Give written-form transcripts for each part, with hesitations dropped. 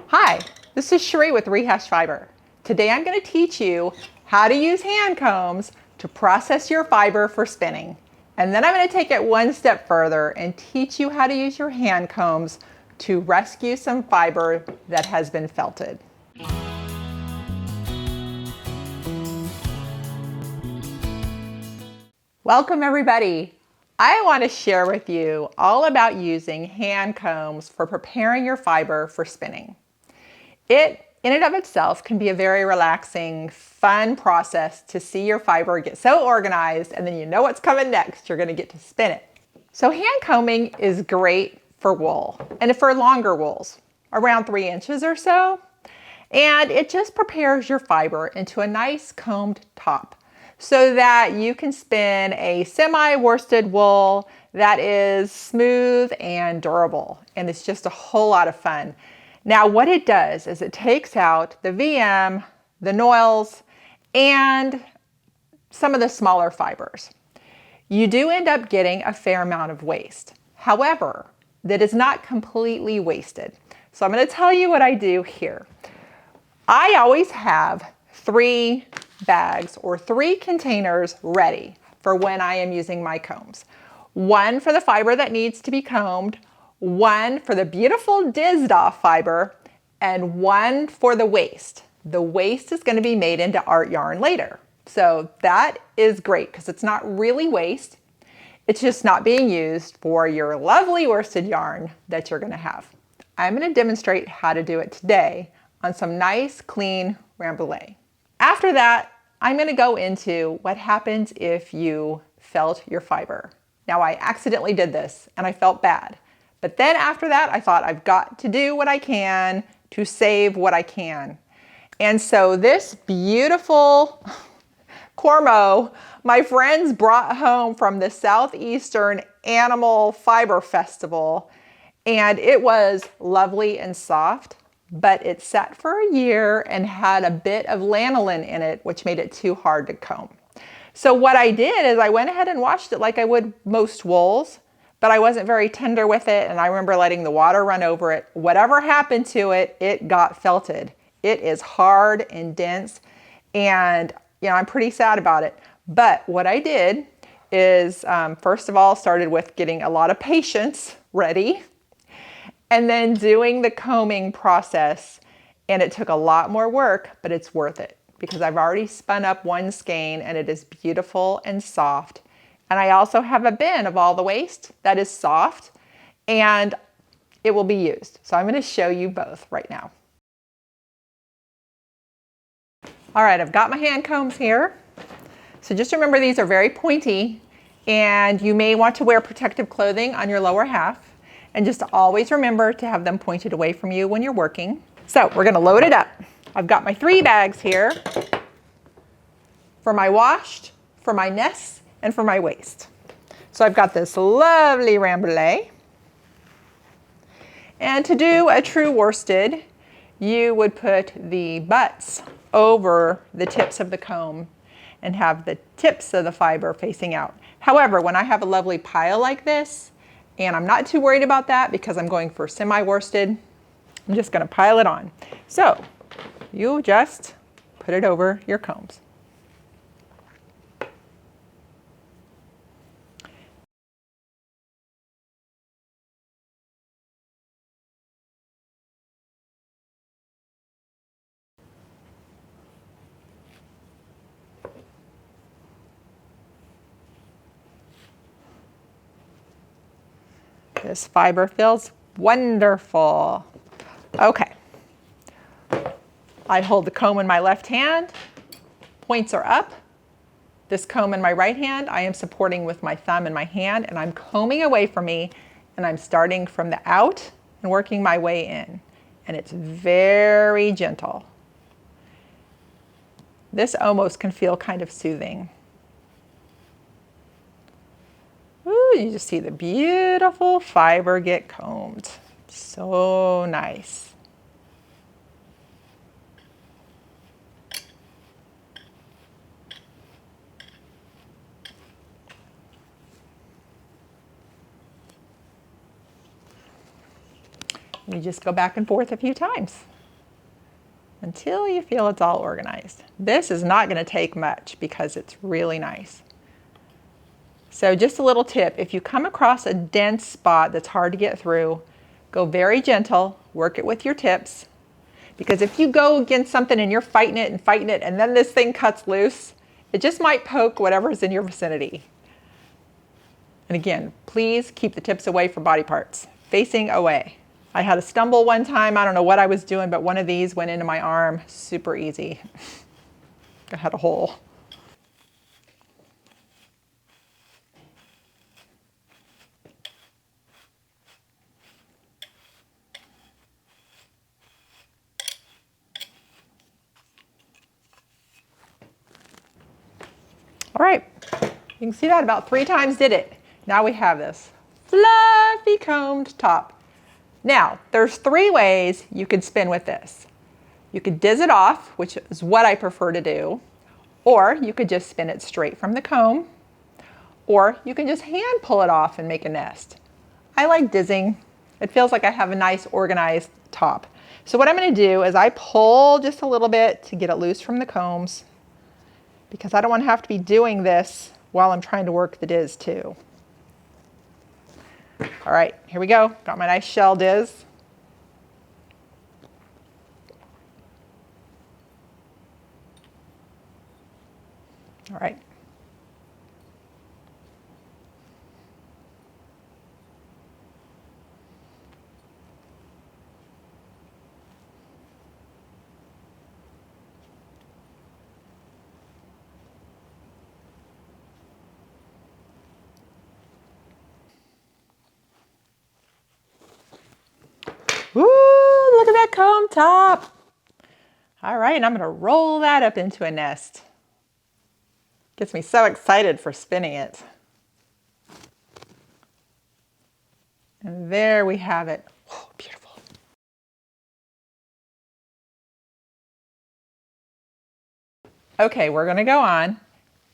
Hi, this is Sheree with Rehash Fiber. Today I'm going to teach you how to use hand combs to process your fiber for spinning. And then I'm going to take it one step further and teach you how to use your hand combs to rescue some fiber that has been felted. Welcome everybody. I want to share with you all about using hand combs for preparing your fiber for spinning. It, in and of itself, can be a very relaxing, fun process to see your fiber get so organized, and then you know what's coming next. You're going to get to spin it. So hand combing is great for wool, and for longer wools, around 3 inches or so. And it just prepares your fiber into a nice combed top so that you can spin a semi-worsted wool that is smooth and durable. And it's just a whole lot of fun. Now what it does is it takes out the VM, the noils, and some of the smaller fibers. You do end up getting a fair amount of waste. However, that is not completely wasted. So I'm going to tell you what I do here. I always have 3 bags or 3 containers ready for when I am using my combs. 1 for the fiber that needs to be combed, 1 for the beautiful dizzed off fiber, and 1 for the waste. The waste is going to be made into art yarn later. So that is great because it's not really waste. It's just not being used for your lovely worsted yarn that you're going to have. I'm going to demonstrate how to do it today on some nice clean rambouillet. After that, I'm going to go into what happens if you felt your fiber. Now I accidentally did this and I felt bad. But then after that, I thought I've got to do what I can to save what I can. And so this beautiful cormo my friends brought home from the Southeastern Animal Fiber Festival, and it was lovely and soft, but it sat for a year and had a bit of lanolin in it, which made it too hard to comb. So what I did is I went ahead and washed it like I would most wools, but I wasn't very tender with it, and I remember letting the water run over it. Whatever happened to it, it got felted. It is hard and dense, and I'm pretty sad about it. But what I did is, first of all, started with getting a lot of patience ready, and then doing the combing process. And it took a lot more work, but it's worth it because I've already spun up 1 skein and it is beautiful and soft. And I also have a bin of all the waste that is soft and it will be used. So I'm going to show you both right now. All right, I've got my hand combs here. So just remember these are very pointy and you may want to wear protective clothing on your lower half. And just always remember to have them pointed away from you when you're working. So we're going to load it up. I've got my 3 bags here for my washed, for my nests, and for my waste. So I've got this lovely rambouillet. And to do a true worsted, you would put the butts over the tips of the comb and have the tips of the fiber facing out. However, when I have a lovely pile like this, and I'm not too worried about that because I'm going for semi-worsted, I'm just going to pile it on. So you just put it over your combs. This fiber feels wonderful. Okay. I hold the comb in my left hand, points are up. This comb in my right hand, I am supporting with my thumb and my hand, and I'm combing away from me, and I'm starting from the out and working my way in. And it's very gentle. This almost can feel kind of soothing. Ooh, you just see the beautiful fiber get combed. So nice. You just go back and forth a few times. until you feel it's all organized. This is not going to take much because it's really nice. So just a little tip, if you come across a dense spot that's hard to get through, go very gentle, work it with your tips, because if you go against something and you're fighting it and then this thing cuts loose, it just might poke whatever's in your vicinity. And again, please keep the tips away from body parts, facing away. I had a stumble one time, I don't know what I was doing, but one of these went into my arm, super easy. I had a hole. All right, you can see that about 3 times did it. Now we have this fluffy combed top. Now, there's 3 ways you could spin with this. You could diz it off, which is what I prefer to do, or you could just spin it straight from the comb, or you can just hand pull it off and make a nest. I like dizzing. It feels like I have a nice organized top. So what I'm going to do is I pull just a little bit to get it loose from the combs, because I don't want to have to be doing this while I'm trying to work the diz too. All right, here we go. Got my nice shell diz. All right. Woo, look at that comb top. All right, and I'm gonna roll that up into a nest. Gets me so excited for spinning it. And there we have it. Oh, beautiful. Okay, we're gonna go on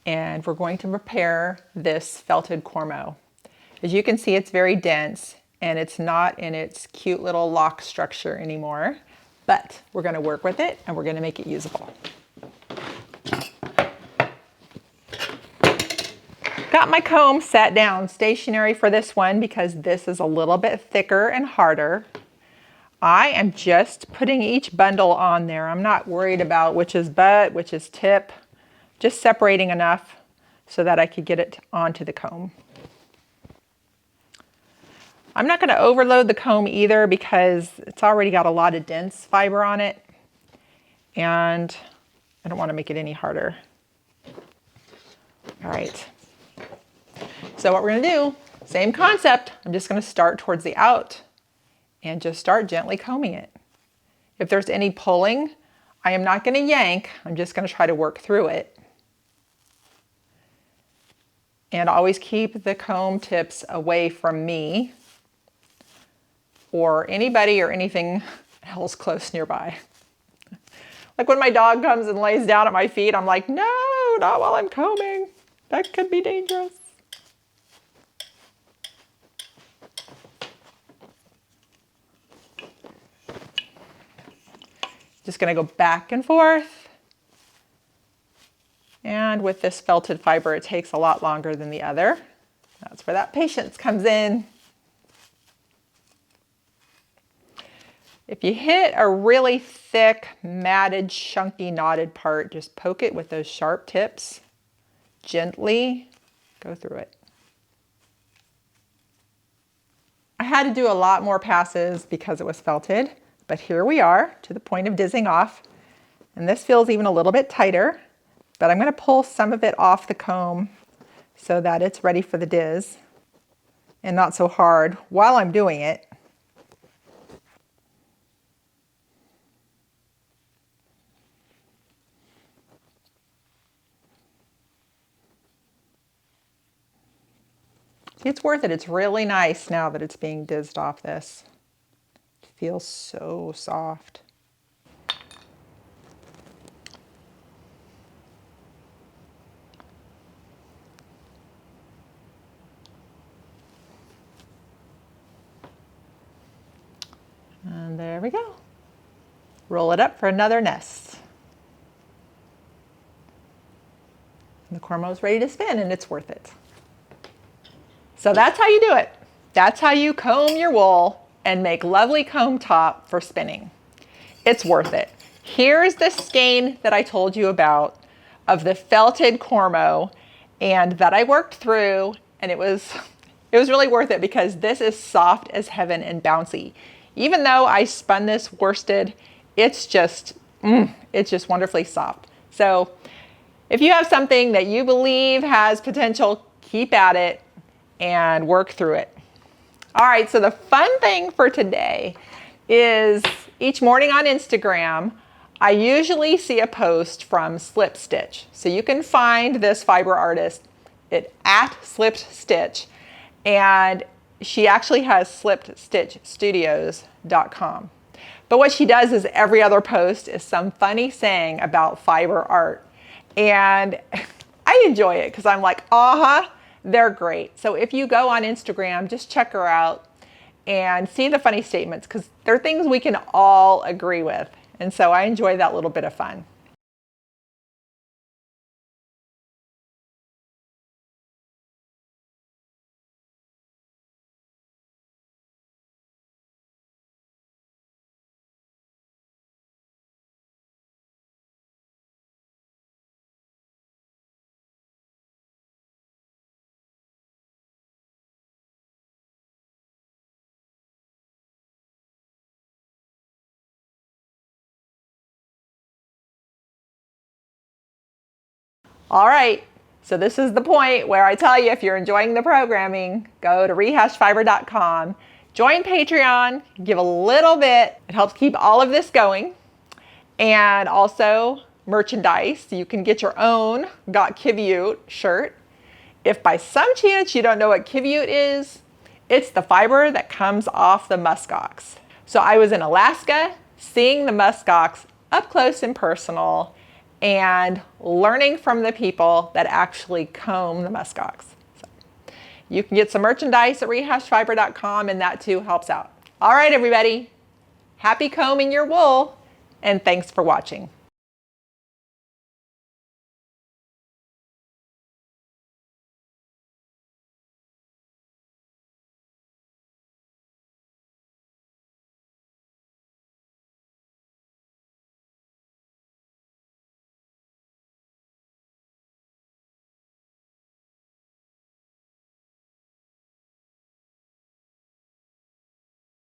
and we're going to prepare this felted cormo. As you can see, it's very dense and it's not in its cute little lock structure anymore, but we're gonna work with it and we're gonna make it usable. Got my comb set down stationary for this one because this is a little bit thicker and harder. I am just putting each bundle on there. I'm not worried about which is butt, which is tip, just separating enough so that I could get it onto the comb. I'm not going to overload the comb either because it's already got a lot of dense fiber on it and I don't want to make it any harder. All right. So what we're going to do, same concept. I'm just going to start towards the out and just start gently combing it. If there's any pulling, I am not going to yank. I'm just going to try to work through it. And always keep the comb tips away from me or anybody or anything else close nearby. Like when my dog comes and lays down at my feet, I'm like, no, not while I'm combing. That could be dangerous. Just gonna go back and forth. And with this felted fiber, it takes a lot longer than the other. That's where that patience comes in. If you hit a really thick, matted, chunky, knotted part, just poke it with those sharp tips. Gently go through it. I had to do a lot more passes because it was felted, but here we are to the point of dizzing off. And this feels even a little bit tighter, but I'm going to pull some of it off the comb so that it's ready for the diz and not so hard while I'm doing it. See, it's worth it. It's really nice now that it's being dizzed off this. It feels so soft. And there we go. roll it up for another nest. And the cornrow is ready to spin, and it's worth it. So that's how you do it. That's how you comb your wool and make lovely comb top for spinning. It's worth it. Here's the skein that I told you about of the felted cornrow and that I worked through, and it was really worth it because this is soft as heaven and bouncy. Even though I spun this worsted, it's just wonderfully soft. So if you have something that you believe has potential, keep at it and work through it. All right, so the fun thing for today is each morning on Instagram, I usually see a post from Slip Stitch. So you can find this fiber artist at Slip Stitch, and she actually has slipstitchstudios.com. But what she does is every other post is some funny saying about fiber art. And I enjoy it because I'm like, they're great. So if you go on Instagram, just check her out and see the funny statements because they're things we can all agree with. And so I enjoy that little bit of fun. All right, so this is the point where I tell you if you're enjoying the programming, go to rehashfiber.com, join Patreon, give a little bit. It helps keep all of this going. And also merchandise. You can get your own Got Kivyute shirt. If by some chance you don't know what Kivyute is, it's the fiber that comes off the muskox. So I was in Alaska seeing the muskox up close and personal and learning from the people that actually comb the muskox. So you can get some merchandise at rehashfiber.com, and that too helps out. All right, everybody, happy combing your wool, and thanks for watching.